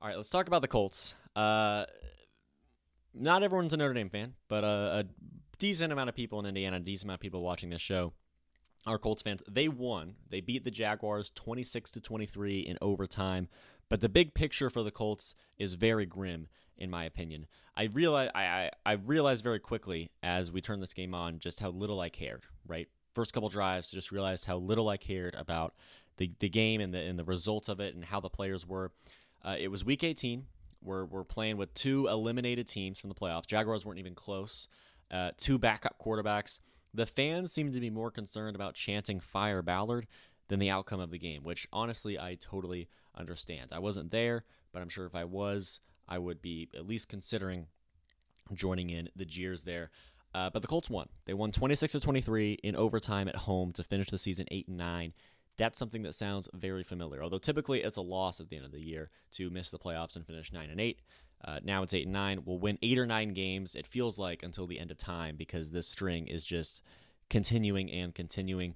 All right, let's talk about the Colts. Not everyone's a Notre Dame fan, but a decent amount of people in Indiana, a decent amount of people watching this show are Colts fans. They won. They beat the Jaguars 26-23 in overtime. But the big picture for the Colts is very grim, in my opinion. I realized very quickly as we turned this game on just how little I cared. Right, first couple drives, just realized how little I cared about the game and the results of it and how the players were. It was Week 18. We're playing with two eliminated teams from the playoffs. Jaguars weren't even close. Two backup quarterbacks. The fans seem to be more concerned about chanting "Fire Ballard" than the outcome of the game, which honestly I totally understand. I wasn't there, but I'm sure if I was, I would be at least considering joining in the jeers there. But the Colts won. They won 26-23 in overtime at home to finish the season 8-9. That's something that sounds very familiar. Although typically it's a loss at the end of the year to miss the playoffs and finish 9-8. Now it's 8-9. We'll win 8 or 9 games. It feels like until the end of time because this string is just continuing and continuing.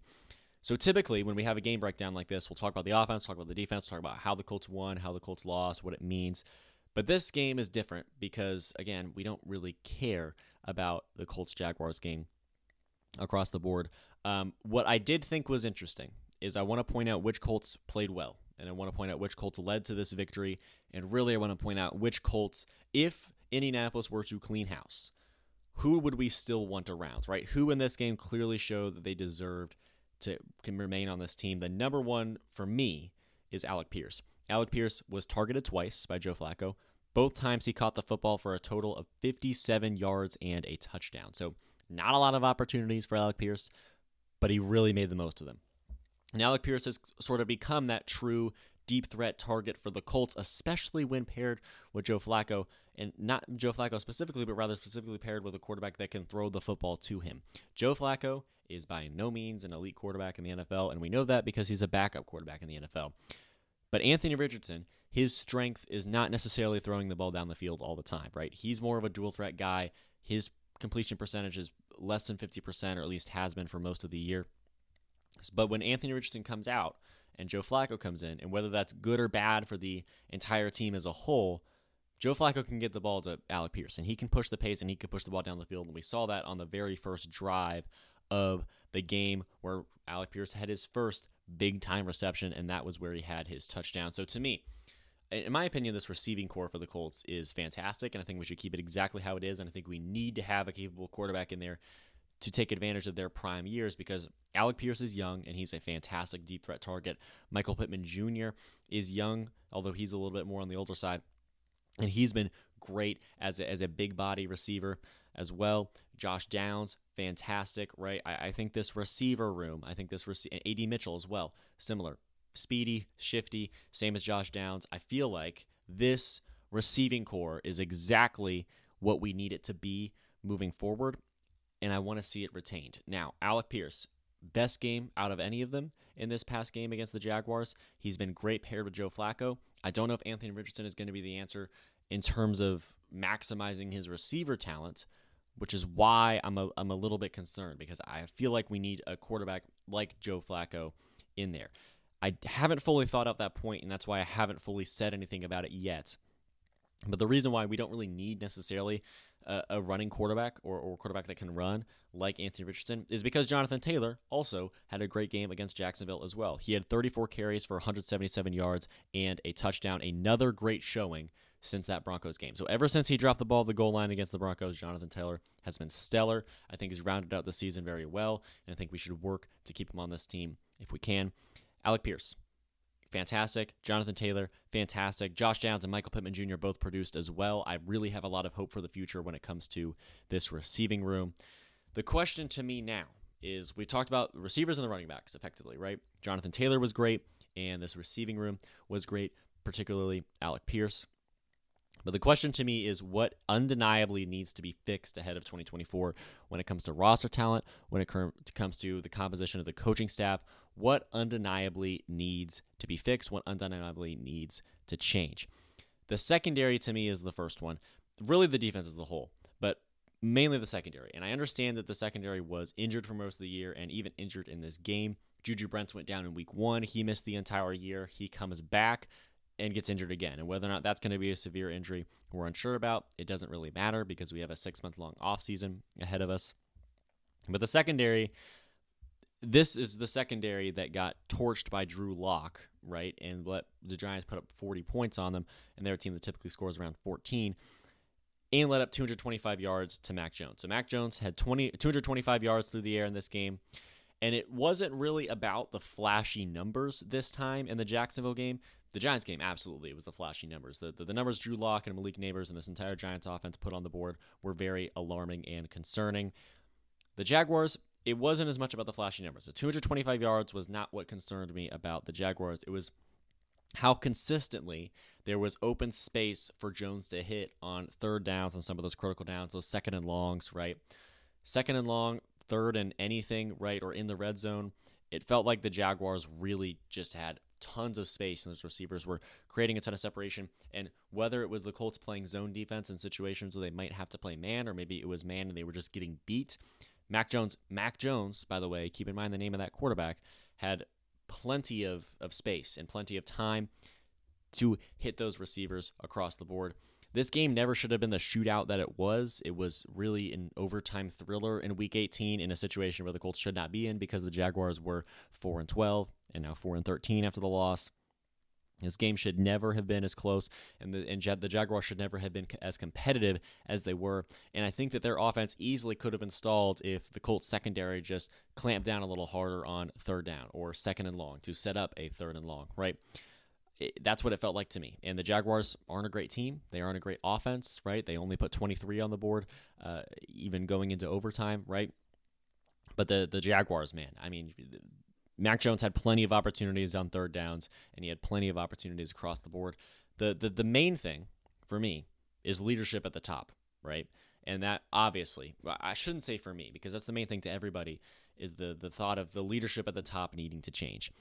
So typically when we have a game breakdown like this, we'll talk about the offense, talk about the defense, talk about how the Colts won, how the Colts lost, what it means. But this game is different because, again, we don't really care about the Colts-Jaguars game across the board. What I did think was interesting is I want to point out which Colts played well, and I want to point out which Colts led to this victory, and really I want to point out which Colts, if Indianapolis were to clean house, who would we still want around, right? Who in this game clearly showed that they deserved to can remain on this team. The number one for me is Alec Pierce. Alec Pierce was targeted twice by Joe Flacco. Both times he caught the football for a total of 57 yards and a touchdown. So not a lot of opportunities for Alec Pierce, but he really made the most of them. And Alec Pierce has sort of become that true deep threat target for the Colts, especially when paired with Joe Flacco, and not Joe Flacco specifically, but rather specifically paired with a quarterback that can throw the football to him. Joe Flacco is by no means an elite quarterback in the NFL, and we know that because he's a backup quarterback in the NFL. But Anthony Richardson, his strength is not necessarily throwing the ball down the field all the time, right? He's more of a dual threat guy. His completion percentage is less than 50%, or at least has been for most of the year. But when Anthony Richardson comes out and Joe Flacco comes in, and whether that's good or bad for the entire team as a whole, Joe Flacco can get the ball to Alec Pierce, and he can push the pace, and he can push the ball down the field. And we saw that on the very first drive of the game where Alec Pierce had his first big-time reception, and that was where he had his touchdown. So to me, in my opinion, this receiving core for the Colts is fantastic, and I think we should keep it exactly how it is, and I think we need to have a capable quarterback in there to take advantage of their prime years because Alec Pierce is young and he's a fantastic deep threat target. Michael Pittman Jr. is young, although he's a little bit more on the older side, and he's been great as a big body receiver as well. Josh Downs, fantastic, right? I think this receiver room, A.D. Mitchell as well, similar. Speedy, shifty, same as Josh Downs. I feel like this receiving core is exactly what we need it to be moving forward, and I want to see it retained. Now, Alec Pierce, best game out of any of them in this past game against the Jaguars. He's been great paired with Joe Flacco. I don't know if Anthony Richardson is going to be the answer in terms of maximizing his receiver talent, which is why I'm a little bit concerned because I feel like we need a quarterback like Joe Flacco in there. I haven't fully thought out that point, and that's why I haven't fully said anything about it yet. But the reason why we don't really need necessarily a running quarterback or a quarterback that can run like Anthony Richardson is because Jonathan Taylor also had a great game against Jacksonville as well. He had 34 carries for 177 yards and a touchdown, another great showing since that Broncos game. So ever since he dropped the ball at the goal line against the Broncos, Jonathan Taylor has been stellar. I think he's rounded out the season very well, and I think we should work to keep him on this team if we can. Alec Pierce, fantastic. Jonathan Taylor, fantastic. Josh Downs and Michael Pittman Jr. both produced as well. I really have a lot of hope for the future when it comes to this receiving room. The question to me now is we talked about receivers and the running backs effectively, right? Jonathan Taylor was great, and this receiving room was great, particularly Alec Pierce. But the question to me is what undeniably needs to be fixed ahead of 2024 when it comes to roster talent, when it comes to the composition of the coaching staff, what undeniably needs to be fixed, what undeniably needs to change. The secondary to me is the first one. Really the defense as a whole, but mainly the secondary. And I understand that the secondary was injured for most of the year and even injured in this game. Juju Brents went down in week 1. He missed the entire year. He comes back and gets injured again. And whether or not that's going to be a severe injury, we're unsure about. It doesn't really matter because we have a 6-month-long offseason ahead of us. But the secondary, this is the secondary that got torched by Drew Lock, right? And let the Giants put up 40 points on them, and they're a team that typically scores around 14, and let up 225 yards to Mac Jones. So Mac Jones had 225 yards through the air in this game. And it wasn't really about the flashy numbers this time in the Jacksonville game. The Giants game, absolutely, it was the flashy numbers. The numbers Drew Lock and Malik Neighbors and this entire Giants offense put on the board were very alarming and concerning. The Jaguars, it wasn't as much about the flashy numbers. The 225 yards was not what concerned me about the Jaguars. It was how consistently there was open space for Jones to hit on third downs and some of those critical downs, those second and longs, right? Second and long, third and anything, right, or in the red zone. It felt like the Jaguars really just had tons of space, and those receivers were creating a ton of separation. And whether it was the Colts playing zone defense in situations where they might have to play man, or maybe it was man and they were just getting beat, Mac Jones, by the way, keep in mind the name of that quarterback, had plenty of space and plenty of time to hit those receivers across the board. This game never should have been the shootout that it was. It was really an overtime thriller in Week 18 in a situation where the Colts should not be in because the Jaguars were 4-12 and now 4-13 after the loss. This game should never have been as close, and the Jaguars should never have been as competitive as they were. And I think that their offense easily could have been stalled if the Colts secondary just clamped down a little harder on third down or second and long to set up a third and long, right? That's what it felt like to me. And the Jaguars aren't a great team. They aren't a great offense, right? They only put 23 on the board, even going into overtime, right? But the Jaguars, man, I mean, Mac Jones had plenty of opportunities on third downs, and he had plenty of opportunities across the board. The main thing for me is leadership at the top, right? And that obviously, I shouldn't say for me, because that's the main thing to everybody, is the thought of the leadership at the top needing to change.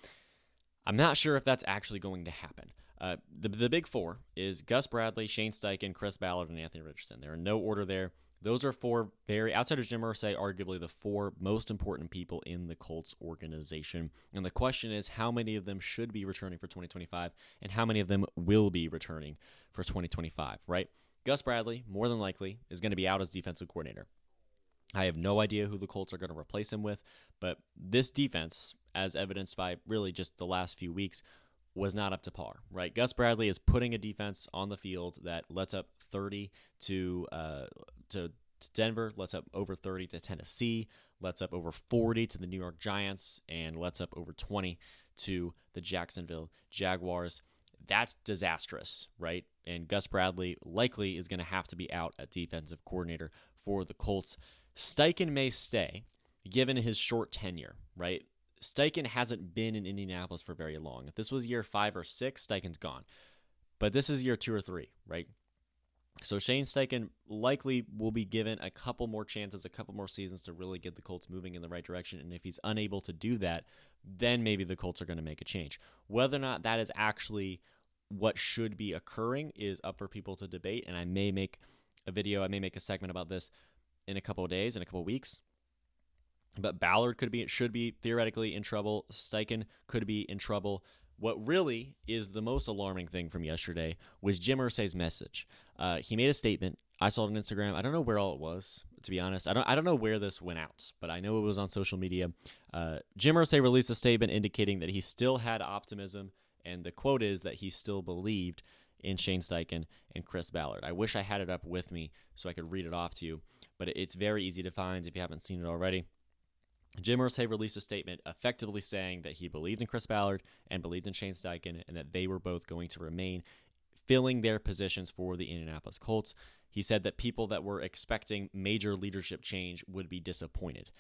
I'm not sure if that's actually going to happen. The big four is Gus Bradley, Shane Steichen, Chris Ballard, and Anthony Richardson. They're in no order there. Those are four outside of Jim Irsay, arguably the four most important people in the Colts organization. And the question is, how many of them should be returning for 2025, and how many of them will be returning for 2025, right? Gus Bradley, more than likely, is going to be out as defensive coordinator. I have no idea who the Colts are going to replace him with, but this defense, as evidenced by really just the last few weeks, was not up to par, right? Gus Bradley is putting a defense on the field that lets up 30 to Denver, lets up over 30 to Tennessee, lets up over 40 to the New York Giants, and lets up over 20 to the Jacksonville Jaguars. That's disastrous, right? And Gus Bradley likely is going to have to be out at defensive coordinator for the Colts. Steichen may stay, given his short tenure, right? Steichen hasn't been in Indianapolis for very long. If this was year 5 or 6, Steichen's gone. But this is year 2 or 3, right? So Shane Steichen likely will be given a couple more chances, a couple more seasons to really get the Colts moving in the right direction. And if he's unable to do that, then maybe the Colts are going to make a change. Whether or not that is actually what should be occurring is up for people to debate. And I may make a video, I may make a segment about this in a couple of days, in a couple of weeks. But Ballard should be theoretically in trouble. Steichen could be in trouble. What really is the most alarming thing from yesterday was Jim Irsay's message. He made a statement. I saw it on Instagram. I don't know where all it was, to be honest. I don't know where this went out, but I know it was on social media. Jim Irsay released a statement indicating that he still had optimism, and the quote is that he still believed in Shane Steichen and Chris Ballard. I wish I had it up with me so I could read it off to you, but it's very easy to find if you haven't seen it already. Jim Irsay released a statement effectively saying that he believed in Chris Ballard and believed in Shane Steichen, and that they were both going to remain filling their positions for the Indianapolis Colts. He said that people that were expecting major leadership change would be disappointed.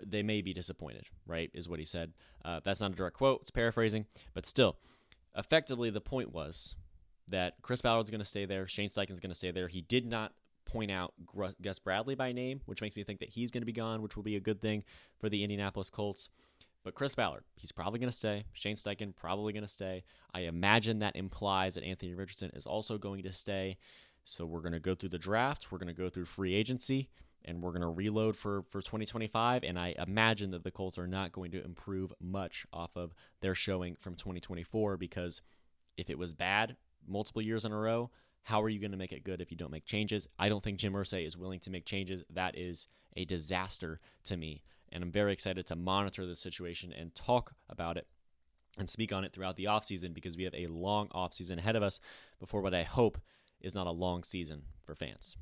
They may be disappointed, right, is what he said. That's not a direct quote. It's paraphrasing. But still, effectively, the point was that Chris Ballard's going to stay there. Shane Steichen's going to stay there. He did not point out Gus Bradley by name, which makes me think that he's going to be gone, which will be a good thing for the Indianapolis Colts. But Chris Ballard, he's probably going to stay. Shane Steichen, probably going to stay. I imagine that implies that Anthony Richardson is also going to stay. So we're going to go through the draft. We're going to go through free agency, and we're going to reload for 2025. And I imagine that the Colts are not going to improve much off of their showing from 2024, because if it was bad multiple years in a row, how are you going to make it good if you don't make changes? I don't think Jim Irsay is willing to make changes. That is a disaster to me. And I'm very excited to monitor the situation and talk about it and speak on it throughout the offseason, because we have a long offseason ahead of us before what I hope is not a long season for fans.